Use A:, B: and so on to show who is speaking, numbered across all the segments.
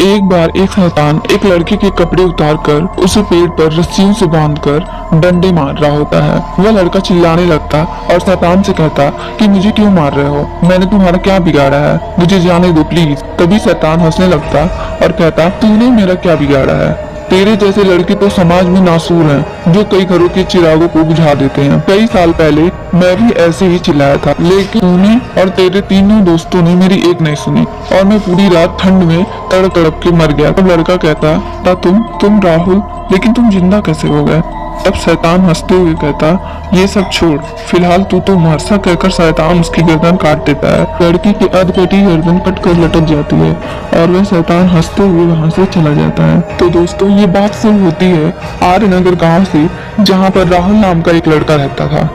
A: एक बार एक शैतान एक लड़के के कपड़े उतारकर उसे पेड़ पर रस्सियों से बांधकर डंडे मार रहा होता है। वह लड़का चिल्लाने लगता और शैतान से कहता कि मुझे क्यों मार रहे हो, मैंने तुम्हारा क्या बिगाड़ा है, मुझे जाने दो प्लीज। तभी शैतान हंसने लगता और कहता तूने मेरा क्या बिगाड़ा है, तेरे जैसे लड़के तो समाज में नासूर हैं, जो कई घरों के चिरागों को बुझा देते हैं। कई साल पहले मैं भी ऐसे ही चिल्लाया था, लेकिन तूने और तेरे तीनों दोस्तों ने मेरी एक नहीं सुनी और मैं पूरी रात ठंड में तड़प तड़प के मर गया। तब लड़का कहता था तुम राहुल, लेकिन तुम जिंदा कैसे हो गए। तब शैतान हंसते हुए कहता ये सब छोड़, फिलहाल तू तो मर। सा कहकर शैतान उसकी गर्दन काट देता है। लड़की की अधकटी गर्दन कटकर लटक जाती है और वह शैतान हंसते हुए वहां से चला जाता है। तो दोस्तों ये बात शुरू होती है आर्यनगर गांव से, जहां पर राहुल नाम का एक लड़का रहता था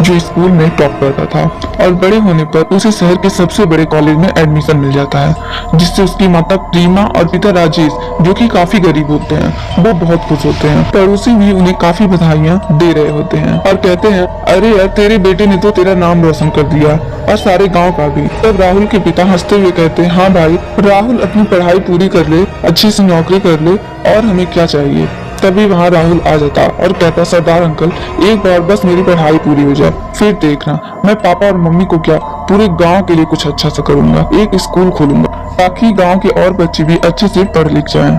A: जो स्कूल में टॉप करता था और बड़े होने पर उसे शहर के सबसे बड़े कॉलेज में एडमिशन मिल जाता है, जिससे उसकी माता प्रीमा और पिता राजेश, जो कि काफी गरीब होते हैं, वो बहुत खुश होते हैं। पड़ोसी भी उन्हें काफी बधाइयां दे रहे होते हैं और कहते हैं अरे यार तेरे बेटे ने तो तेरा नाम रोशन कर दिया और सारे गाँव का भी। तब राहुल के पिता हंसते हुए कहते हैं हाँ भाई, राहुल अपनी पढ़ाई पूरी कर ले, अच्छी सी नौकरी कर ले और हमें क्या चाहिए। तभी वहाँ राहुल आ जाता और कहता सरदार अंकल, एक बार बस मेरी पढ़ाई पूरी हो जाए, फिर देखना मैं पापा और मम्मी को क्या पूरे गांव के लिए कुछ अच्छा सा करूंगा, एक स्कूल खोलूंगा ताकि गांव के और बच्चे भी अच्छे से पढ़ लिख जाएं।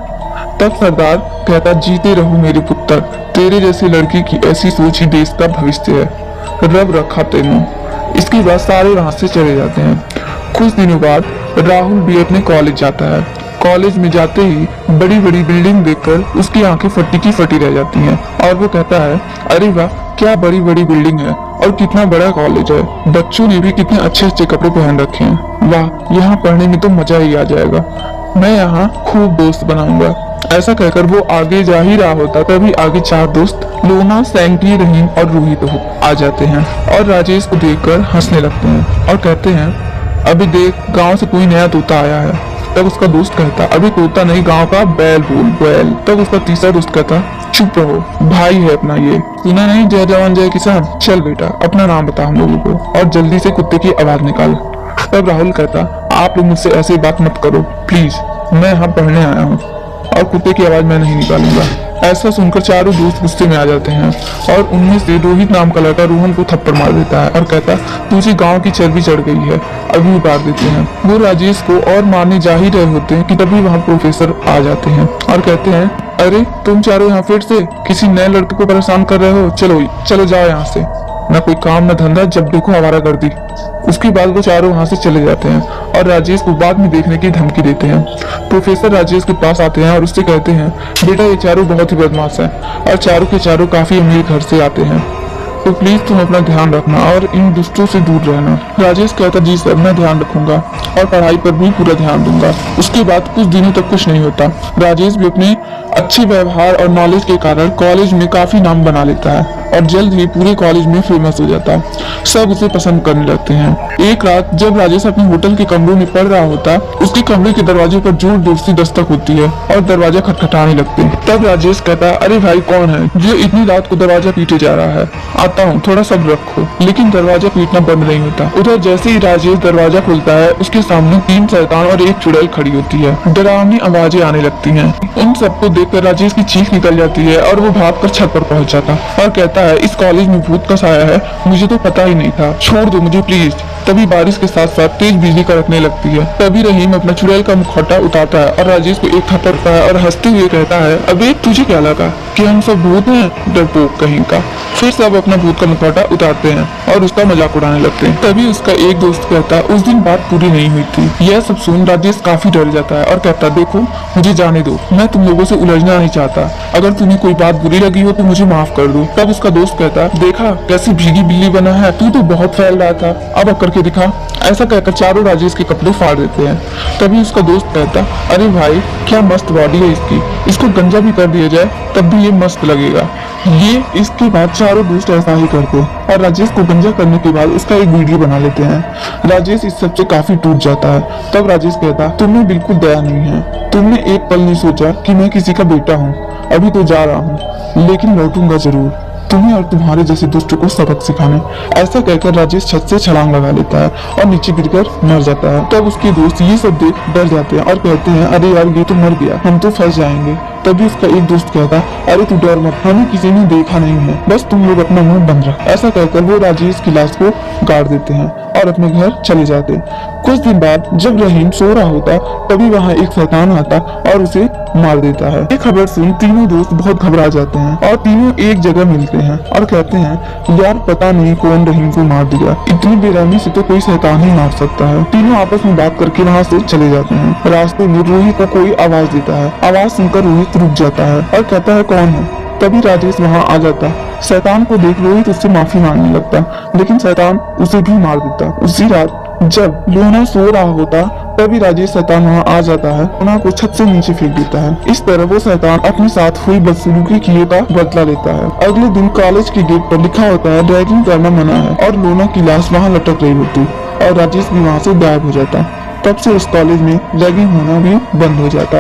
A: तब सरदार कहता जीते रहो मेरे पुत्र, तेरे जैसी लड़की की ऐसी सोच ही देश का भविष्य है, रब रखा तेनों। इसके बाद सारे वहां से चले जाते हैं। कुछ दिनों बाद राहुल भी अपने कॉलेज जाता है। कॉलेज में जाते ही बड़ी बड़ी बिल्डिंग देखकर उसकी आंखें फटी की फटी रह जाती हैं और वो कहता है अरे वाह, क्या बड़ी बड़ी बिल्डिंग है और कितना बड़ा कॉलेज है, बच्चों ने भी कितने अच्छे अच्छे कपड़े पहन रखे हैं, वाह यहाँ पढ़ने में तो मजा ही आ जाएगा, मैं यहाँ खूब दोस्त बनाऊंगा। ऐसा कहकर वो आगे जा ही रहा होता तभी आगे चार दोस्त लोना, सैंकी, रहीम और रूही तो आ जाते हैं और राजेश को देखकर हंसने लगते हैं और कहते हैं अभी देख गांव से कोई नया तोता आया है। तब उसका दोस्त कहता अभी तोता नहीं, गांव का बैल बोल बैल। तब उसका तीसरा दोस्त कहता चुप रहो, भाई है अपना ये, सुना नहीं जय जवान जय किसान, चल बेटा अपना नाम बता हम लोगों को और जल्दी से कुत्ते की आवाज निकाल। तब राहुल कहता आप लोग मुझसे ऐसी बात मत करो प्लीज, मैं यहाँ पढ़ने आया हूँ और कुत्ते की आवाज मैं नहीं निकालूंगा। ऐसा सुनकर चारों दोस्त गुस्से में आ जाते हैं और उनमें से रोहित नाम का लड़का रोहन को थप्पड़ मार देता है और कहता तुझे गांव की चर्बी चढ़ गई है, अभी उतार देते हैं। वो राजेश को और मारने जा ही रहे होते हैं कि तभी वहाँ प्रोफेसर आ जाते हैं और कहते हैं अरे तुम चारों यहाँ फिर से किसी नए लड़के को परेशान कर रहे हो, चलो जाओ यहाँ से, न कोई काम न धंधा, जब देखो आवारागर्दी। उसके बाद वो चारों वहां से चले जाते हैं और राजेश को बाद में देखने की धमकी देते हैं। प्रोफेसर राजेश के पास आते हैं और उससे कहते हैं बेटा ये चारों बहुत ही बदमाश हैं और चारों के चारों काफी अमीर घर से आते हैं, तो प्लीज तुम अपना ध्यान रखना और इन दुष्टों से दूर रहना। राजेश कहता जी सर मैं ध्यान रखूंगा और पढ़ाई पर भी पूरा ध्यान दूंगा। उसके बाद कुछ दिनों तक कुछ नहीं होता। राजेश भी अपने अच्छे व्यवहार और नॉलेज के कारण कॉलेज में काफी नाम बना लेता है और जल्द ही पूरे कॉलेज में फेमस हो जाता है। सब उसे पसंद करने लगते हैं। एक रात जब राजेश अपने होटल के कमरों में पढ़ रहा होता, उसके कमरे के दरवाजे पर जोर जोर से दस्तक होती है और दरवाजा खटखटाने लगते हैं। तब राजेश कहता अरे भाई कौन है जो इतनी रात को दरवाजा पीटे जा रहा है, आता हूँ थोड़ा सब्र रखो। लेकिन दरवाजा पीटना बंद नहीं होता। उधर जैसे ही राजेश दरवाजा खुलता है उसके सामने 3 शैतान और एक चुड़ैल खड़ी होती है। डरावनी आवाजें आने लगती हैं। उन सबको देखकर राजेश की चीख निकल जाती है और वो भागकर छत पर पहुंच जाता और कहता है इस कॉलेज में भूत का साया है, मुझे तो पता ही नहीं था, छोड़ दो मुझे प्लीज। तभी बारिश के साथ साथ तेज बिजली कड़कने लगती है। तभी रहीम अपना चुड़ैल का मुखौटा उतारता है और राजेश को एक थप्पड़ता है और हंसते हुए कहता है अबे तुझे क्या लगा कि हम सब भूत हैं, डरपोक कहीं का। फिर सब अपना भूत का मुखौटा उतारते हैं और उसका मजाक उड़ाने लगते हैं। तभी उसका एक दोस्त कहता उस दिन बात पूरी नहीं हुई थी। यह सब सुन राजेश काफी डर जाता है और कहता देखो मुझे जाने दो, मैं तुम लोगों से उलझना नहीं चाहता, अगर तुम्हें कोई बात बुरी लगी हो तो मुझे माफ कर दो। तब उसका दोस्त कहता देखा कैसी भीगी बिल्ली बना है, तू तो बहुत फैल रहा था, अब करके दिखा। ऐसा कहकर चारों राजेश के कपड़े फाड़ देते हैं। तभी उसका दोस्त कहता अरे भाई क्या मस्त बॉडी है इसकी, इसको गंजा भी कर दिया जाए तब भी ये मस्त लगेगा। ये इसके बाद चारों दोस्त ऐसा ही करते हैं और राजेश को गंजा करने के बाद उसका एक वीडियो बना लेते हैं। राजेश इस सबसे काफी टूट जाता है। तब राजेश कहता तुम्हें बिल्कुल दया नहीं है, तुमने एक पल नहीं सोचा कि मैं किसी का बेटा हूँ। अभी तो जा रहा हूँ लेकिन लौटूंगा जरूर, तुम्हें और तुम्हारे जैसे दुष्ट को सबक सिखाने। ऐसा कहकर राजेश छत से छलांग लगा लेता है और नीचे गिरकर मर जाता है। तब उसके दोस्त ये सब देख डर जाते हैं और कहते हैं अरे यार ये तो मर गया, हम तो फंस जाएंगे। तभी उसका एक दोस्त कहता अरे तू डर मत, हमें किसी ने देखा नहीं है, बस तुम लोग अपना मुंह बंद रख। ऐसा कहकर वो राजेश की लाश को गाड़ देते हैं और अपने घर चले जाते। कुछ दिन बाद जब रहीम सो रहा होता तभी वहाँ एक शैतान आता और उसे मार देता है। ये खबर सुन तीनों दोस्त बहुत घबरा जाते हैं और तीनों एक जगह मिलते हैं और कहते हैं यार पता नहीं कौन रहीम को मार दिया, इतनी बेरहमी से तो कोई शैतान ही मार सकता है। तीनों आपस में बात करके वहाँ से चले जाते हैं। रास्ते में रोहित को कोई आवाज देता है। आवाज सुनकर रोहित रुक जाता है और कहता है कौन है। तभी राजेश वहाँ आ जाता। शैतान को देख रोहित उससे माफी मांगने लगता, लेकिन शैतान उसे भी मार देता। उसी रात जब लोना सो रहा होता तभी राजेश शैतान वहाँ आ जाता है, लोना को छत से नीचे फेंक देता है। इस तरह वो शैतान अपने साथ हुई बदसलूकी किए का बदला लेता है। अगले दिन कॉलेज के गेट पर लिखा होता है रैगिंग करना मना है और लोना की लाश वहाँ लटक रही होती और राजेश भी वहाँ से गायब हो जाता। तब से उस कॉलेज में रैगिंग होना भी बंद हो जाता।